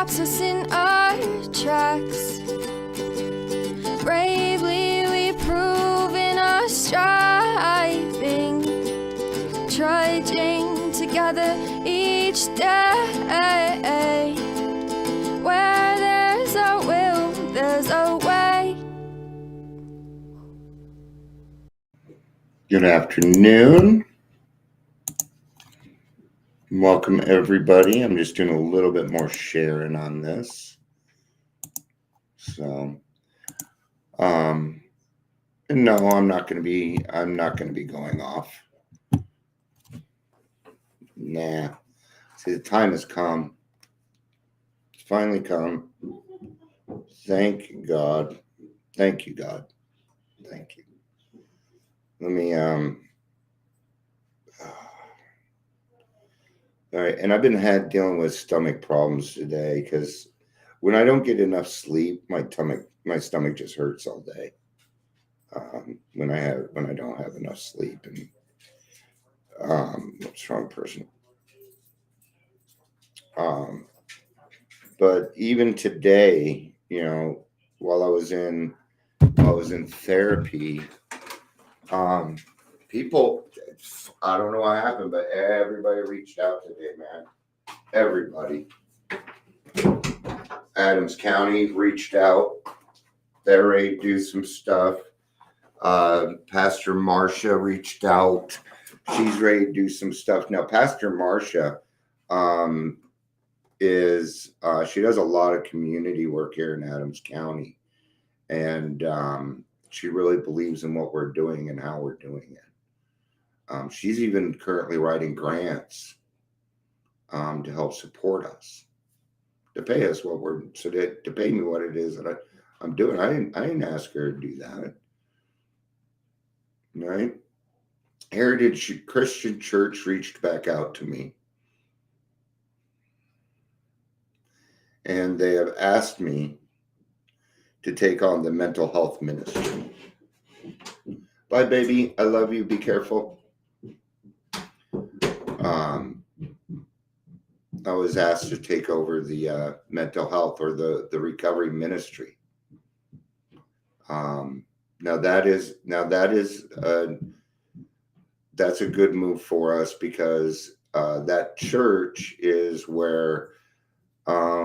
stops us in our tracks. Bravely we prove in our striving, trudging together each day. Where there's a will, there's a way. Good afternoon. Welcome everybody. I'm just doing a little bit more sharing on this. So, no, I'm not going to be going off. Nah. See, the time has come. It's finally come. Thank God. Thank you, God. Thank you. Let me, all right. And I've been dealing with stomach problems today because when I don't get enough sleep, my stomach just hurts all day. When I don't have enough sleep, and what's wrong, person? But even today, while I was in therapy, people, I don't know what happened, but everybody reached out today, man. Everybody. Adams County reached out. They're ready to do some stuff. Pastor Marcia reached out. She's ready to do some stuff. Now, Pastor Marcia she does a lot of community work here in Adams County. And she really believes in what we're doing and how we're doing it. She's even currently writing grants to help support us, to pay us to pay me what it is that I'm doing. I didn't ask her to do that. Right? Heritage Christian Church reached back out to me. And they have asked me to take on the mental health ministry. Bye, baby. I love you. Be careful. I was asked to take over the mental health or the recovery ministry. That's a good move for us because that church is where a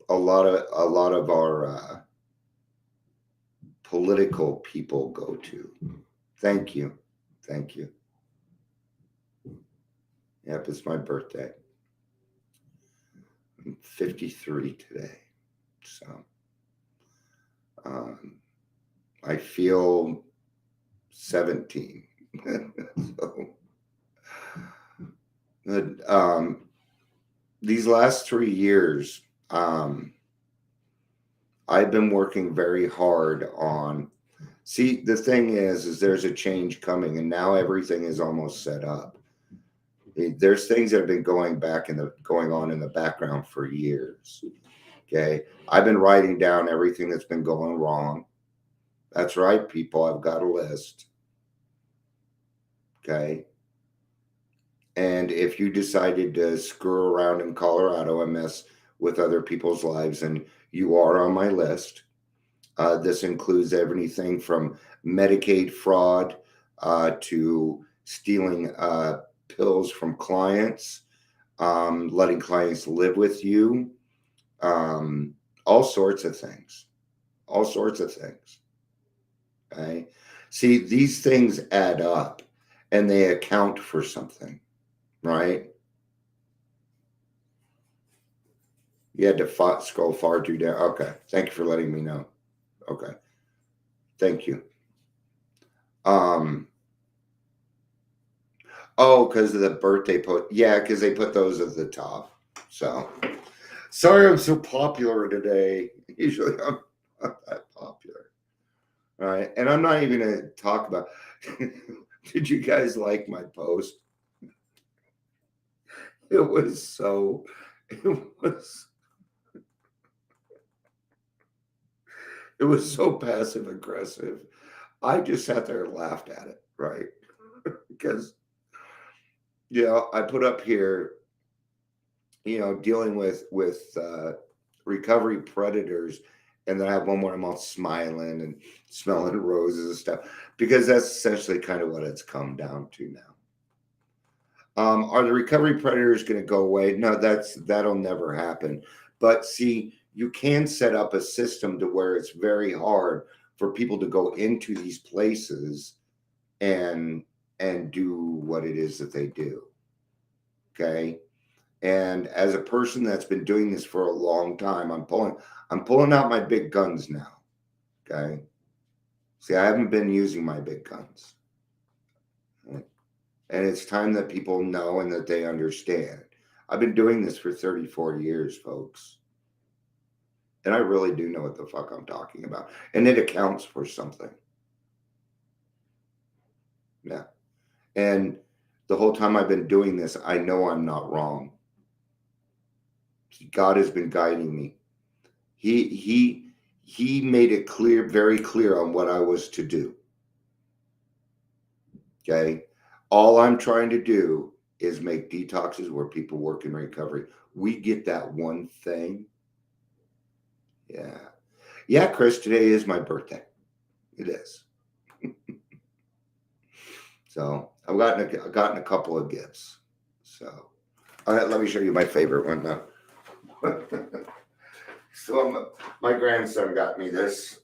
lot of our political people go to. Thank you. Yep, it's my birthday. I'm 53 today, so I feel 17. So, these last 3 years, I've been working very hard on. See, the thing is there's a change coming, and now everything is almost set up. There's things that have been going on in the background for years. Okay, I've been writing down everything that's been going wrong. That's right, people. I've got a list. Okay. And if you decided to screw around in Colorado and mess with other people's lives, and you are on my list, this includes everything from Medicaid fraud to stealing pills from clients, letting clients live with you, all sorts of things. Okay. See, these things add up and they account for something, right? You had to scroll far too down. Okay. Thank you for letting me know. Okay. Thank you. Oh, because of the birthday post. Yeah, because they put those at the top. So, sorry I'm so popular today. Usually I'm not that popular. All right. And I'm not even going to talk about. Did you guys like my post? It was so passive aggressive. I just sat there and laughed at it, right? Because, I put up here, dealing with recovery predators, and then I have one where I'm all smiling and smelling roses and stuff, because that's essentially kind of what it's come down to now. Are the recovery predators going to go away? No, that'll never happen. But see, you can set up a system to where it's very hard for people to go into these places and do what it is that they do. Okay. And as a person that's been doing this for a long time, I'm pulling out my big guns now. Okay. See, I haven't been using my big guns. And it's time that people know and that they understand. I've been doing this for 34 years, folks. And I really do know what the fuck I'm talking about. And it accounts for something. Yeah. And the whole time I've been doing this, I know I'm not wrong. God has been guiding me. He made it clear, very clear on what I was to do. Okay. All I'm trying to do is make detoxes where people work in recovery. We get that one thing. Yeah. Yeah, Chris, today is my birthday. It is. So I've gotten a couple of gifts. So let me show you my favorite one now. So my grandson got me this.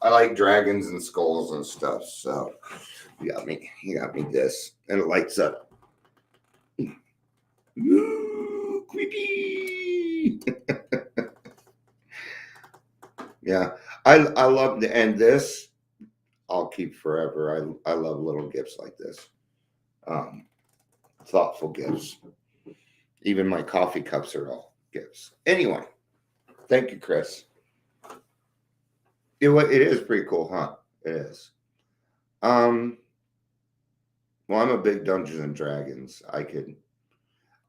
I like dragons and skulls and stuff. So he got me this, and it lights up. Ooh, creepy. Yeah, I love and this I'll keep forever. I love little gifts like this, thoughtful gifts. Even my coffee cups are all gifts. Anyway, thank you, Chris. It is pretty cool, huh? It is. Well, I'm a big Dungeons and Dragons. I could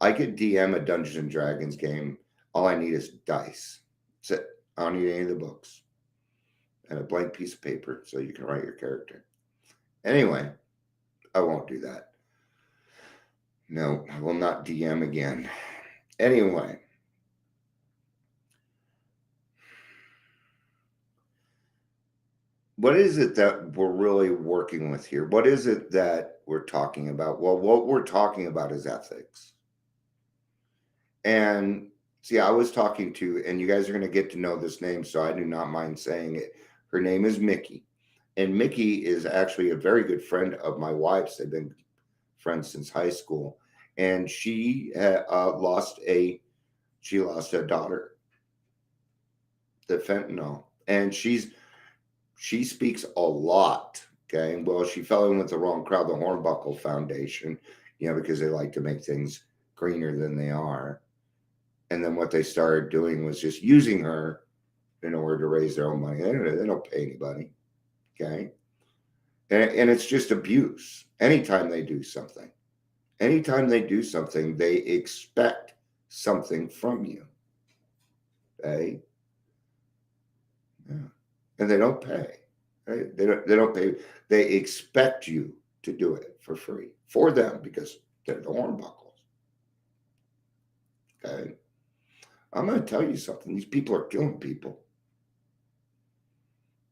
DM a Dungeons and Dragons game. All I need is dice. That's it. I don't need any of the books. And a blank piece of paper so you can write your character. Anyway, I won't do that. No, I will not DM again. Anyway. What is it that we're really working with here? What is it that we're talking about? Well, what we're talking about is ethics. And see, I was talking to, and you guys are going to get to know this name, so I do not mind saying it. Her name is Mickey. And Mickey is actually a very good friend of my wife's. They've been friends since high school. And she lost a daughter to fentanyl. And she speaks a lot. Okay. Well, she fell in with the wrong crowd, the Hornbuckle Foundation, because they like to make things greener than they are. And then what they started doing was just using her in order to raise their own money. They don't pay anybody. Okay. And it's just abuse. Anytime they do something, they expect something from you. Okay. Yeah. And they don't pay. Right? They don't pay. They expect you to do it for free for them because they're the Hornbuckles. Okay. I'm going to tell you something. These people are killing people.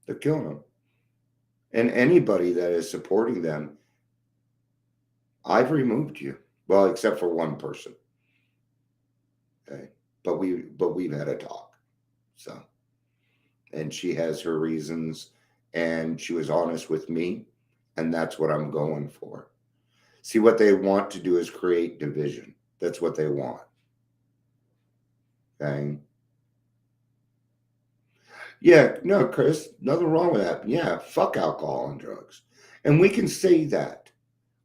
They're killing them. And anybody that is supporting them, I've removed you. Well, except for one person. Okay. But we've had a talk. So, and she has her reasons, and she was honest with me, and that's what I'm going for. See, what they want to do is create division. That's what they want. Okay. Yeah, no, Chris, nothing wrong with that. Yeah, fuck alcohol and drugs. And we can say that.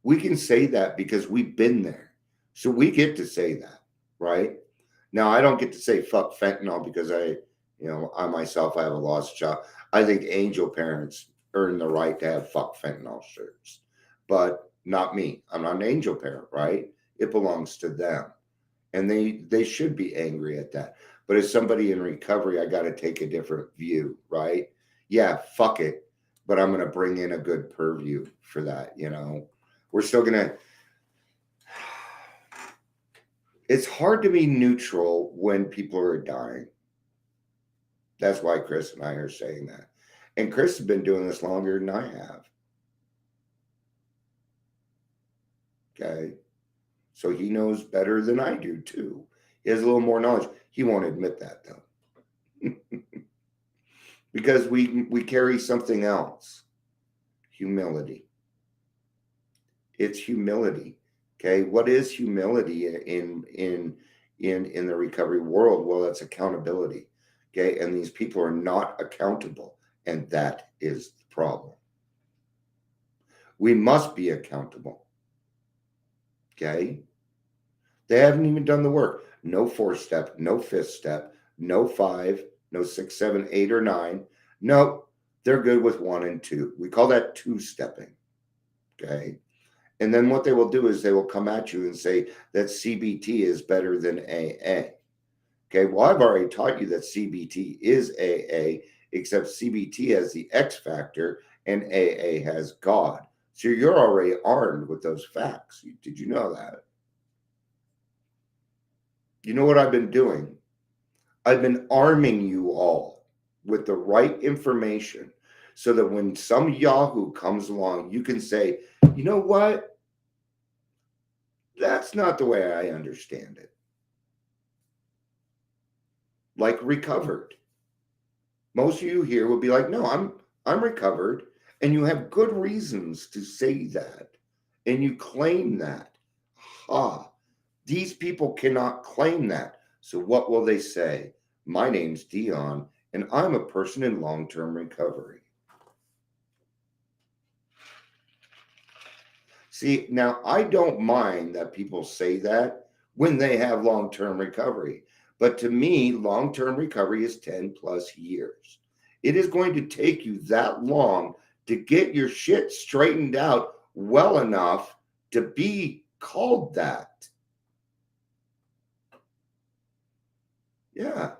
We can say that because we've been there. So we get to say that, right? Now, I don't get to say fuck fentanyl because I myself, I have a lost child. I think angel parents earn the right to have fuck fentanyl shirts, but not me. I'm not an angel parent, right? It belongs to them. And they should be angry at that. But as somebody in recovery, I got to take a different view, right? Yeah, fuck it. But I'm going to bring in a good purview for that, We're still going to... It's hard to be neutral when people are dying. That's why Chris and I are saying that. And Chris has been doing this longer than I have. Okay. So he knows better than I do too. He has a little more knowledge. He won't admit that though. Because we carry something else. Humility. It's humility. Okay. What is humility in the recovery world? Well, that's accountability. Okay. And these people are not accountable. And that is the problem. We must be accountable. Okay. They haven't even done the work. No 4-step, no 5th step, no 5, no 6, 7, 8, or 9. No, they're good with 1 and 2. We call that 2-stepping. Okay. And then what they will do is they will come at you and say that CBT is better than AA. Okay. Well, I've already taught you that CBT is AA, except CBT has the X factor and AA has God. So you're already armed with those facts. Did you know that? You know what I've been doing? I've been arming you all with the right information so that when some Yahoo comes along, you can say, you know what? That's not the way I understand it. Like recovered. Most of you here will be like, no, I'm recovered. And you have good reasons to say that. And you claim that. Ha. These people cannot claim that. So what will they say? My name's Dion, and I'm a person in long-term recovery. See, now I don't mind that people say that when they have long-term recovery. But to me, long-term recovery is 10 plus years. It is going to take you that long to get your shit straightened out well enough to be called that. Yeah.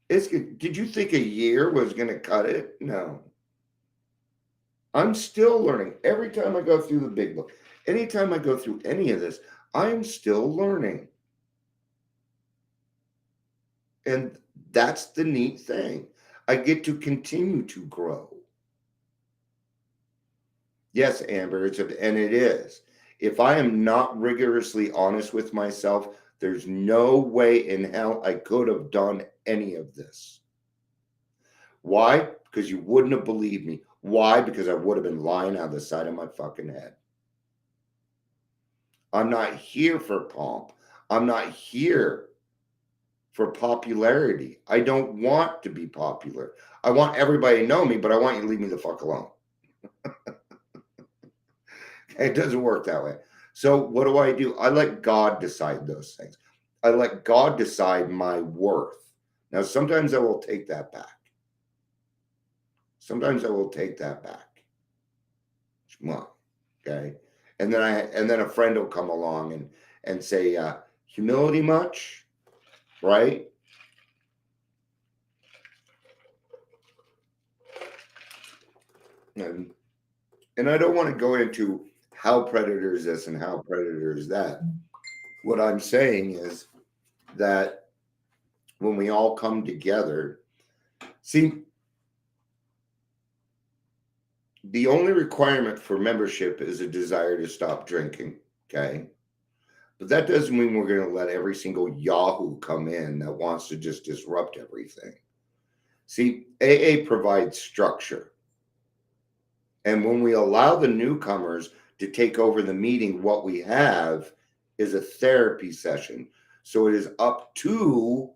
Did you think a year was going to cut it? No. I'm still learning. Every time I go through the big book, anytime I go through any of this, I'm still learning. And that's the neat thing. I get to continue to grow. Yes, Amber, and it is. If I am not rigorously honest with myself, there's no way in hell I could have done any of this. Why? Because you wouldn't have believed me. Why? Because I would have been lying out of the side of my fucking head. I'm not here for pomp. I'm not here for popularity. I don't want to be popular. I want everybody to know me, but I want you to leave me the fuck alone. It doesn't work that way. So what do? I let God decide those things. I let God decide my worth. Now, sometimes I will take that back. Sometimes I will take that back. Okay. And then a friend will come along and say, humility much, right? And I don't want to go into how predators this and how predators that. What I'm saying is that when we all come together, see, the only requirement for membership is a desire to stop drinking, okay? But that doesn't mean we're going to let every single Yahoo come in that wants to just disrupt everything. See, AA provides structure. And when we allow the newcomers to take over the meeting, what we have is a therapy session. So it is up to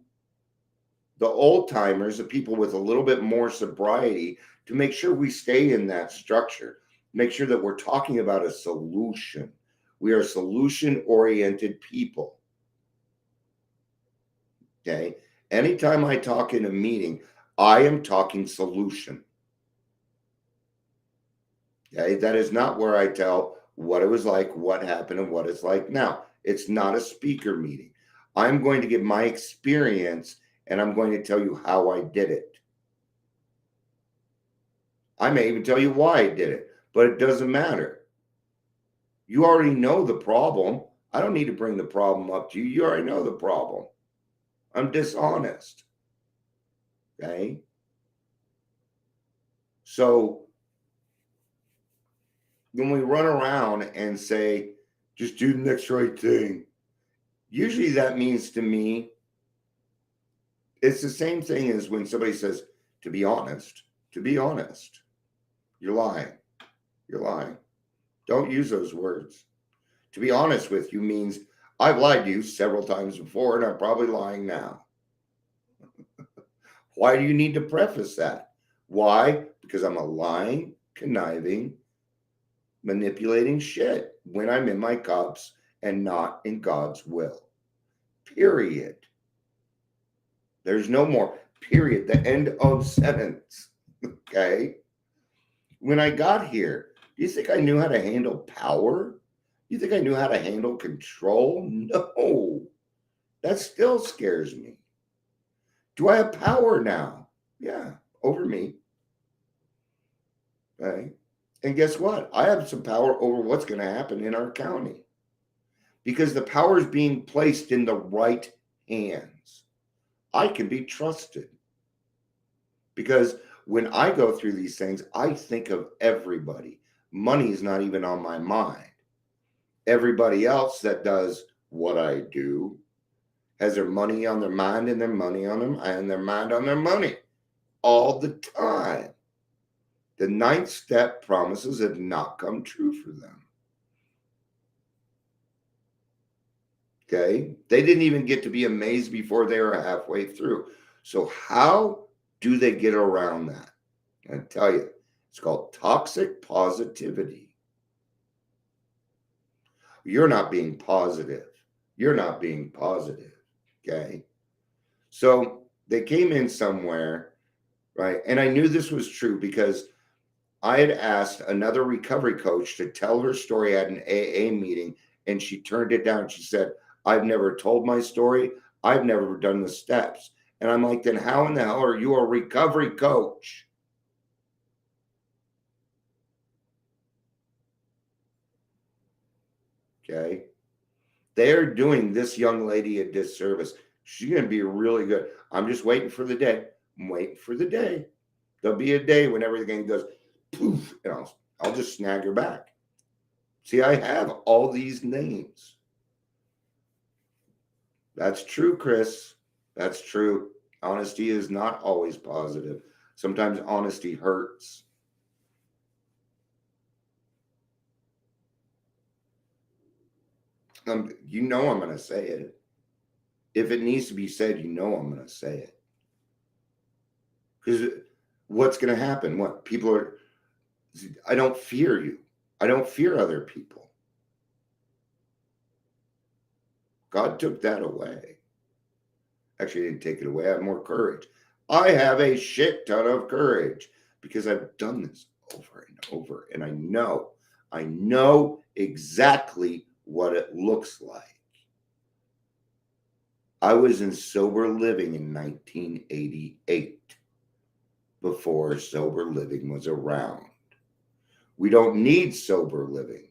the old timers, the people with a little bit more sobriety, to make sure we stay in that structure, make sure that we're talking about a solution. We are solution oriented people. Okay. Anytime I talk in a meeting, I am talking solution. Okay. That is not where I tell what it was like, what happened, and what it's like now. It's not a speaker meeting. I'm going to give my experience and I'm going to tell you how I did it. I may even tell you why I did it, but it doesn't matter. You already know the problem. I don't need to bring the problem up to you. You already know the problem. I'm dishonest. Okay? So when we run around and say, just do the next right thing, usually that means to me, it's the same thing as when somebody says, to be honest, you're lying. You're lying. Don't use those words. To be honest with you means I've lied to you several times before and I'm probably lying now. Why do you need to preface that? Why? Because I'm a lying, conniving, manipulating shit when I'm in my cups and not in God's will. Period. There's no more. Period. The end of sentence. Okay? When I got here, do you think I knew how to handle power? You think I knew how to handle control? No. That still scares me. Do I have power now? Yeah, over me. Right? And guess what? I have some power over what's going to happen in our county because the power is being placed in the right hands. I can be trusted because when I go through these things, I think of everybody. Money is not even on my mind. Everybody else that does what I do has their money on their mind and their money on them and their mind on their money all the time. The ninth step promises have not come true for them. Okay? They didn't even get to be amazed before they were halfway through. So how do they get around that? I tell you, it's called toxic positivity. You're not being positive. You're not being positive. Okay? So they came in somewhere, right? And I knew this was true because I had asked another recovery coach to tell her story at an AA meeting, and she turned it down. She said, I've never told my story. I've never done the steps. And I'm like, then how in the hell are you a recovery coach? Okay. They're doing this young lady a disservice. She's going to be really good. I'm just waiting for the day. I'm waiting for the day. There'll be a day when everything goes poof, and I'll just snag her back. See, I have all these names. That's true, Chris. That's true. Honesty is not always positive. Sometimes honesty hurts. You know I'm going to say it. If it needs to be said, you know I'm going to say it. Because what's going to happen? What people are, I don't fear you. I don't fear other people. God took that away. Actually, I didn't take it away. I have more courage. I have a shit ton of courage because I've done this over and over. And I know exactly what it looks like. I was in sober living in 1988 before sober living was around. We don't need sober living.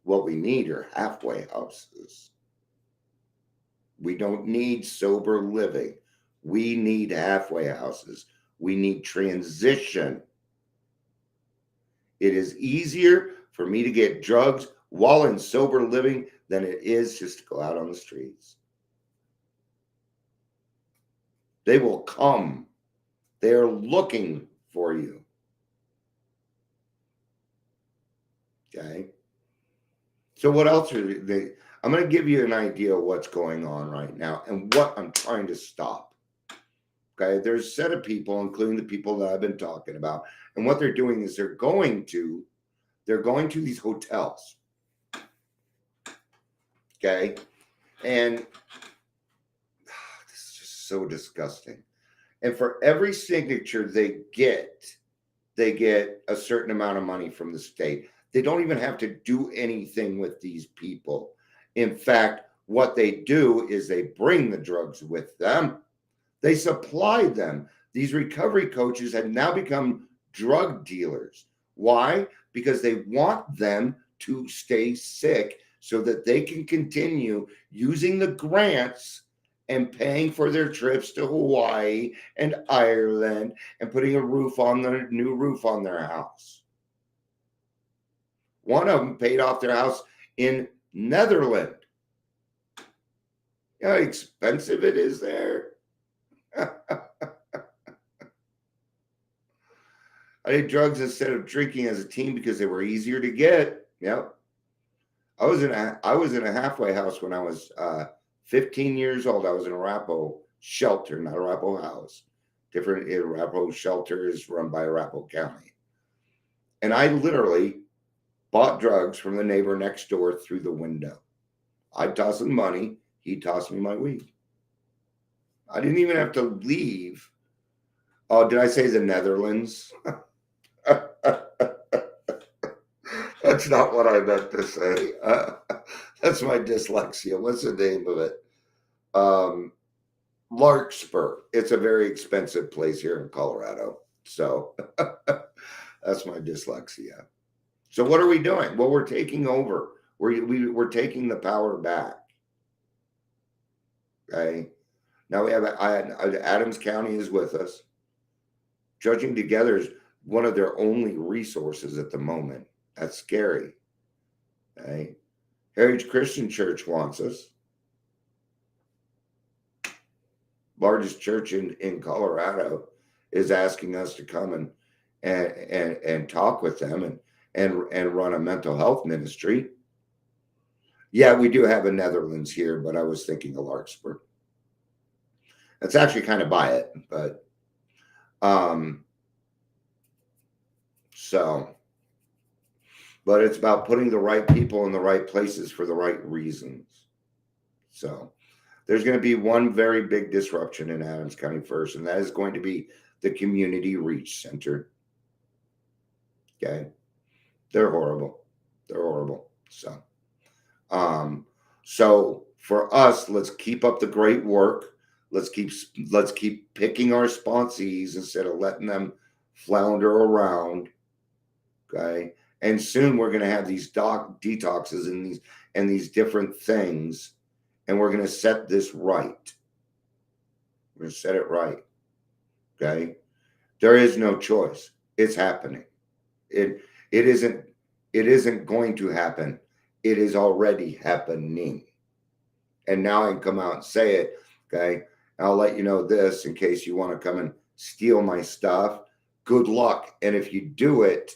What we need are halfway houses. We don't need sober living. We need halfway houses. We need transition. It is easier for me to get drugs while in sober living than it is just to go out on the streets. They will come. They are looking for you. Okay. So what else are they? I'm going to give you an idea of what's going on right now and what I'm trying to stop. Okay. There's a set of people, including the people that I've been talking about. And what they're doing is they're going to these hotels. Okay. And this is just so disgusting. And for every signature they get a certain amount of money from the state. They don't even have to do anything with these people. In fact, what they do is they bring the drugs with them. They supply them. These recovery coaches have now become drug dealers. Why? Because they want them to stay sick so that they can continue using the grants and paying for their trips to Hawaii and Ireland and putting a new roof on their house. One of them paid off their house in Netherlands. You know how expensive it is there? I did drugs instead of drinking as a teen because they were easier to get. Yep. I was in a halfway house when I was 15 years old. I was in a Arapaho shelter, not a Arapaho house. Different. Arapaho shelter is run by Arapaho County. And I literally bought drugs from the neighbor next door through the window. I'd toss him money. He'd toss me my weed. I didn't even have to leave. Oh, did I say the Netherlands? That's not what I meant to say. That's my dyslexia. What's the name of it? Larkspur. It's a very expensive place here in Colorado. So that's my dyslexia. So what are we doing? Well, we're taking over. We're taking the power back. Okay. Now we have Adams County is with us. Judging Together is one of their only resources at the moment. That's scary. Okay. Heritage Christian Church wants us. Largest church in Colorado is asking us to come and talk with them and run a mental health ministry. Yeah, we do have a Netherlands here, but I was thinking of Larkspur. That's actually kind of by it, but but it's about putting the right people in the right places for the right reasons. So there's going to be one very big disruption in Adams County first, and that is going to be the Community Reach Center. Okay. They're horrible. They're horrible. So for us, let's keep up the great work. Let's keep picking our sponsees instead of letting them flounder around. Okay. And soon we're going to have these detoxes and these different things, and we're going to set this right. We're going to set it right. Okay. There is no choice. It's happening. It isn't going to happen. It is already happening. And now I can come out and say it. Okay. I'll let you know this in case you want to come and steal my stuff. Good luck. And if you do it,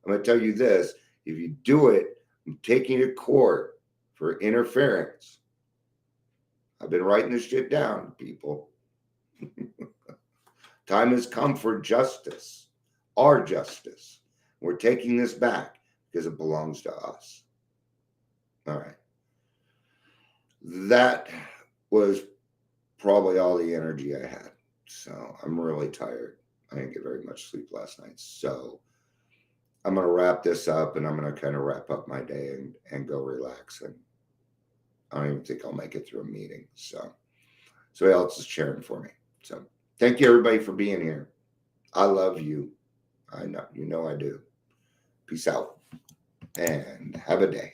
I'm going to tell you this. If you do it, I'm taking you to court for interference. I've been writing this shit down, people. Time has come for justice, our justice. We're taking this back because it belongs to us. All right. That was probably all the energy I had. So I'm really tired. I didn't get very much sleep last night. So I'm going to wrap this up, and I'm going to kind of wrap up my day and go relax. And I don't even think I'll make it through a meeting. So somebody else is cheering for me. So thank you, everybody, for being here. I love you. I know, you know I do. Peace out and have a day.